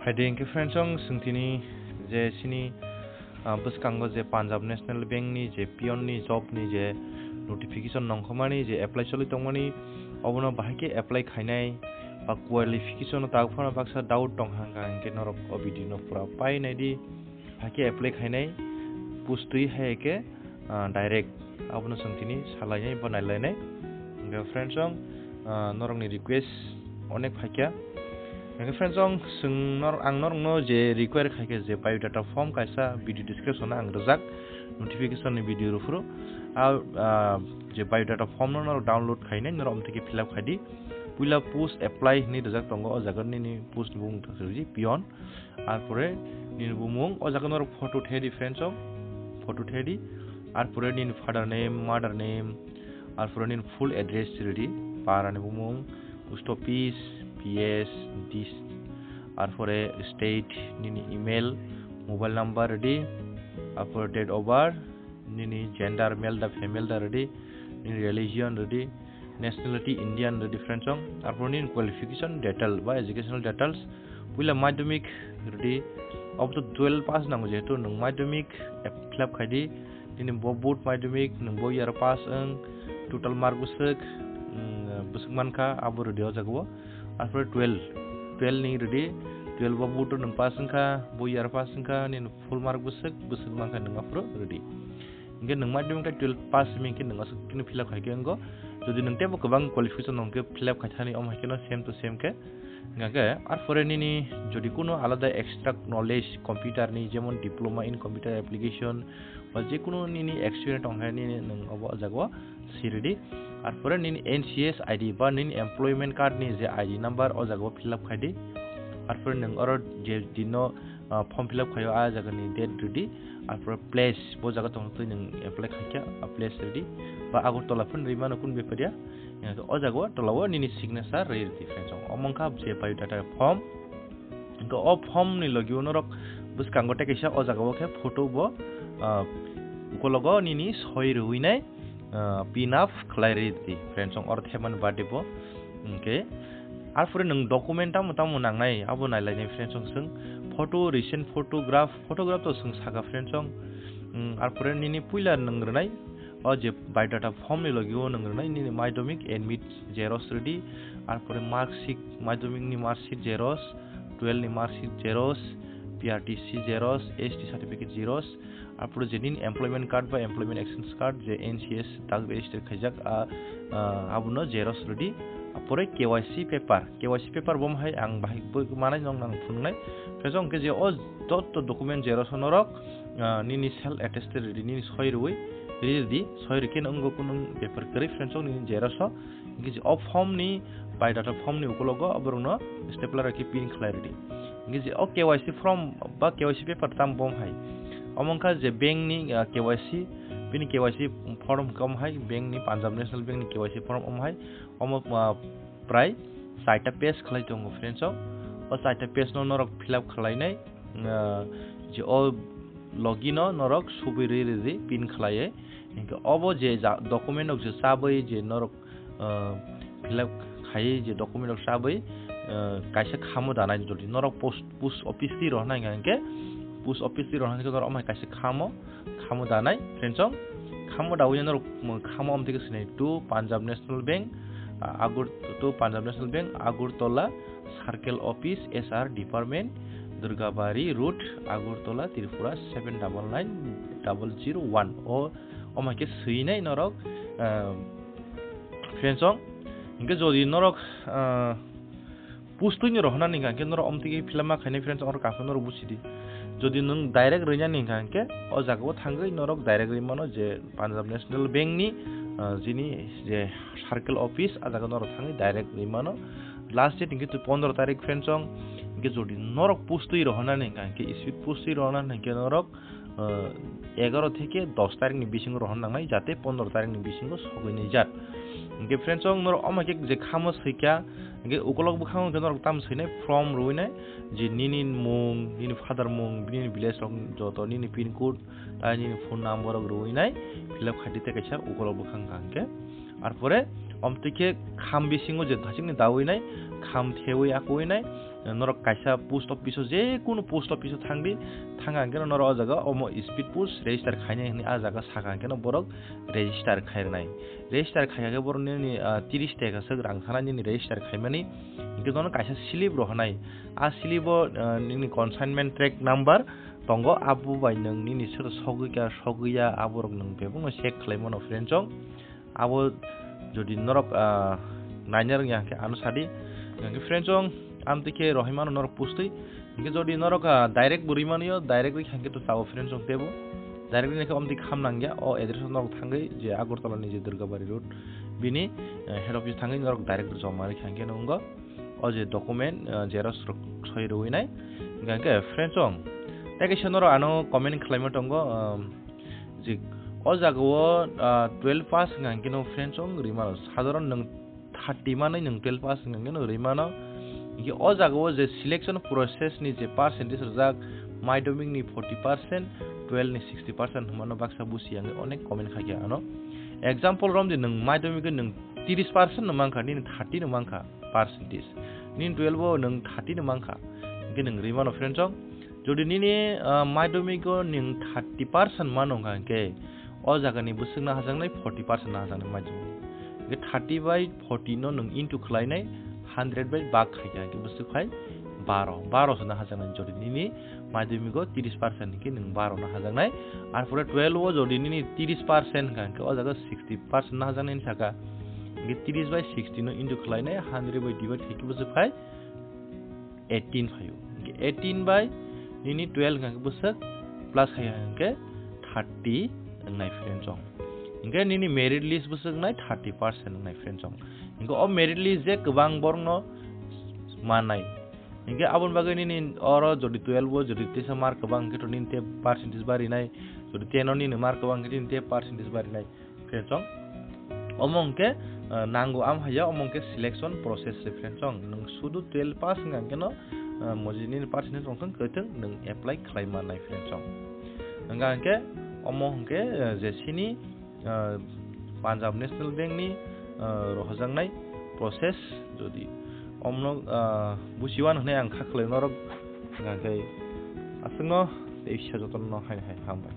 फायदे इनके फ्रेंड्सों संतिनी जे सिनी बसकांगो जे पंजाब नेशनल बैंक नि जे पियन नि जॉब नि जे नोटिफिकेशन नंखमानि जे एप्लाई चलि तंगमानि अबनो बाहायके एप्लाई खायनाय बा क्वालिफिकेशन तागफाना बाक्सा डाउट दं हांगा इनके नरक अबिदिनो पुरा पाइनायदि बाहायके एप्लाई खायनाय पुस्तुय हायके डाइरेक्ट अबनो संतिनि सालायनाय बनायलायनाय इनके फ्रेंड्सों नरकनि रिक्वेस्ट अनेक फायक्या इनके फ्रेंड्सों आं नरकनो जे रिक्वायर खायके जे बायोडाटा फॉर्म कायसा वीडियो डिस्क्रिप्शन आं रजाक नोटिफिकेशन नि वीडियो रुफुरु जे बायोडाटा फॉर्म नरक डाउनलोड खायनाय नरक अमथिके फिलअप खायदि पुला पोस्ट एप्लाई नि रजाक दंगो अ जागन नि पोस्ट बुं थसि पियन आर परे नि बुमुं अ जागन नरक फोटो थेदि फ्रेंड्सों फोटो थेदि आर परे नि फादर नेम मदर नेम आर परे नि फुल एड्रेस रेडी पारानि बुमुं post office PS this are for a state nini email mobile number ready for date of birth nini gender male da female da ready nini religion ready nationality Indian ready friends song are for nini qualification detail ba educational details pula madhyamik ready up to 12 pass nango jeto nung madhyamik fill up khadi nini bo board madhyamik nung bo year pass ang total mark busuk manka abu ready jagwo after 12 ni ready 12 ba buto nang pasangka bo yar pasangka ni full mark busuk mangka nang afro ready inge nang madhyam ka 12 pass mingke nang asuk kini fill up khake ngo jodi nang tebo gobang qualification nang ke fill up khathani om hakeno same to same ke ngake ar pore ni jodi kuno alada extra knowledge computer ni jemon diploma in computer application ba je kuno ni experience ong hani nang obo jagwa si ready আর পরে নিন NCS ID বা নিন employment card নি যে ID number ও জায়গা fill up খাইদি আর পরে নং আর যে দিনো ফর্ম ফিল আপ খায়ো আ জায়গা নি ডেট রেডি আর পরে প্লেস বো জায়গা তং তুই নং এপ্লাই খাইকা প্লেস রেডি বা আগরতলা ফোন রিমানো কোন বেপারিয়া ও জায়গা তলাও নিনি সিগনেচার রেডি फ्रेंड्स অমংকা যে বায়োডাটা ফর্ম তো অ ফর্ম নি লগিও নরক বুস কাঙ্গতে কেসা ও জায়গা কে ফটো বো উকলগ নিনি সই রুইনাই पिनाफ क्लैरिटी फ्रेंड्स और थेमन बादेबो ओके आर फुरे नों डकुमेन्टा मतामो नांनाय आबो नायलायनाय फ्रेंड्स जों फोटो रिसेंट फोटोग्राफ तो जों सागा फ्रेंड्स आर फुरे निनि पुइला नंग्रनाय अ जे बायोडाटा फॉर्म नि लगियो नंग्रनाय निनि माध्यमिक एडमिट जेरॉक्स रेडी आर फुरे मार्कशीट माध्यमिक नि मार्कशीट जेरॉक्स 12 नि marksheet xerox PRTC xerox ST certificate xerox आपरो जेनिन एमप्लॉयमेंट कार्ड बा एमप्लॉयमेंट एक्सचेंज कार्ड जे NCS ताग रेजिस्टर खायजाक आबुनो जेरॉक्स रेडी आपरे KYC पेपर बम हाय आं बाहाय मानाय नं नां फुननाय फेजों के जे अ दत डकुमेन्ट जेरॉक्स नरक निनि सेल अटेस्टेड रेडी निनि सय रुइ रेडी सय रके नंगो कुन पेपर करे फ्रेंड्स नि जेरॉक्स के जे अ फॉर्म नि बायोडाटा फॉर्म नि उकलगो अबरनो स्टेपलर के पिन क्लैरिटी के जे अ KYC फॉर्म बा KYC पेपर ताम बम हाय अमंका जे बैंक नि KYC बिनि KYC फॉर्म कम हाय बैंक नि पंजाब नेशनल बैंक नि KYC फॉर्म अम हाय अम प्राय 60 पेज खलाय दङ फ्रेंड्स अ 60 पेज न नरक फिल अप खलायनाय जे अ लॉगिन नरक सुबिरि रेडी पिन खलाये इनके अबो जे डॉक्यूमेंट अफ जे साबै जे नरक फिल अप खाय जे डॉक्यूमेंट अफ साबै कायसे खामो दानाय जदि नरक पोस्ट ऑफिस ति रहनाय गांके पोस्ट ऑफिस ति रहनाय नरक अमाय कायसे खामो दानाय फ्रेंड्स खामो दावय नरक खामो अमथिके सिनाय to Punjab National Bank Agartala circle office SR department Durgabari route Agartala Tripura 799001 ओ अमाके सैनाय नरक फ्रेंड्स इनके जदि नरक पुस्तुनि रहना निगा के नरक अमथिके फिल्मा खायनाय फ्रेंड्स और काफे नरक बुसिदि जदि नों डाइरेक्ट रैना निगा के अ जागाव थांगै नरक डाइरेक्ट रिमानो जे पंजाब नेशनल बैंक नि जिनि जे सर्कल ऑफिस आ जागा नरक थांगै डाइरेक्ट रिमानो लास्ट डेट इनके 15 तारिख फ्रेंड्स इनके जदि नरक पुस्तुइ रहना निगा के स्पीड पुस्तुइ रहना निगा नरक 11 থেকে 10 तारिख नि बिसिङ रहन नांनाय जाते 15 तारिख नि बिसिङ सगैनाय जात इनके फ्रेंड्स नरक अमाके जे खामो सैका इनके उकलक बुखां नरक ताम सैनाय फॉर्म रुइनाय जे निनि मुं निनि फादर मुं निनि विलेज जतो निनि पिन कोड ता निनि फोन नम्बर रुइनाय फिल अप खादिते कैसा उकलक बुखां गांके आर परे अमतिके खाम बिसिङो जे धासिङनि दावैनाय kham thewi akuinai norok kaisa post office je kuno post office thangdi thanga keno noro jaga omo speed post register khainai ni a jaga saka keno borok register khairnai register khaiga borok ni 30 taka sag rang thanani ni register khaimani ingkedono kaisa slip rohnai a slip ni consignment track number tongo abu bai nang ni sir sogiya aborok nang bebung check khlaimono friend chong abo jodi norok nainer yang ke anusadi yang friend chong amtike rohimano norok pustui ingke jodi norok direct burimaniyo direct khangke to tawo friend chong tebo direct ni amti kham nangya o address norok thangai je Agartala ni je Durgabari road bini head office thangai norok direct joma khangke nongo o je document xerox soi ruinai ingke friend chong tege sonoro ano comment khlaimo tongo je o jagao 12 pass ngangkino friend chong rimano sadharon nang 30 manai nang 12 pass ngangkino rimano iki o jagao je selection process ni je percentage rajak maidoming ni 40% 12 ni 60% humano baksa busi yang onek comment khagya ano example rom je nang maidoming nang 30% namangkha ni 30 namangkha percentage ni 12 nang 30 namangkha iki nang rimano friend chong jodi nini maidoming ning 30% manongkha ke o jagani busungna hajangnai 40% na hajangnai maidoming ge 30 by 40 no nang into khlainai 100 by bag khaiya ke bustu khai 12 na hajangnai jodi nini maidoming 30% ke nang 12 na hajangnai ar pore 12 o jodi nini 30% kan ke o jaga 60% na hajangnai saka ge 30 by 60 no into khlainai 100 by divide ke bustu khai 18 phayo ge 18 by nini 12 kan ke bustu plus khaiya ke 30 nai friend chong ingke nini merit list busuk nai 30% nai friend chong ingke o merit list je kwbang borok no manai ingke abon bagai nini oro jodi 12 o jodi tesa mark kwbang ke to nini te percentage bari nai jodi 10 o nini mark kwbang ke nini te percentage bari nai friend chong omongke nango am haya omongke selection process se friend chong nang sudu 12 pass ngangke no mojini percentage ongkang ketung nang apply khlaima nai friend chong ngangke omongke jesini Punjab National Bank ni rohjangnai process jodi omno busiwan hne ang khaklai norok ngagai asungno eisha joton no hai hambai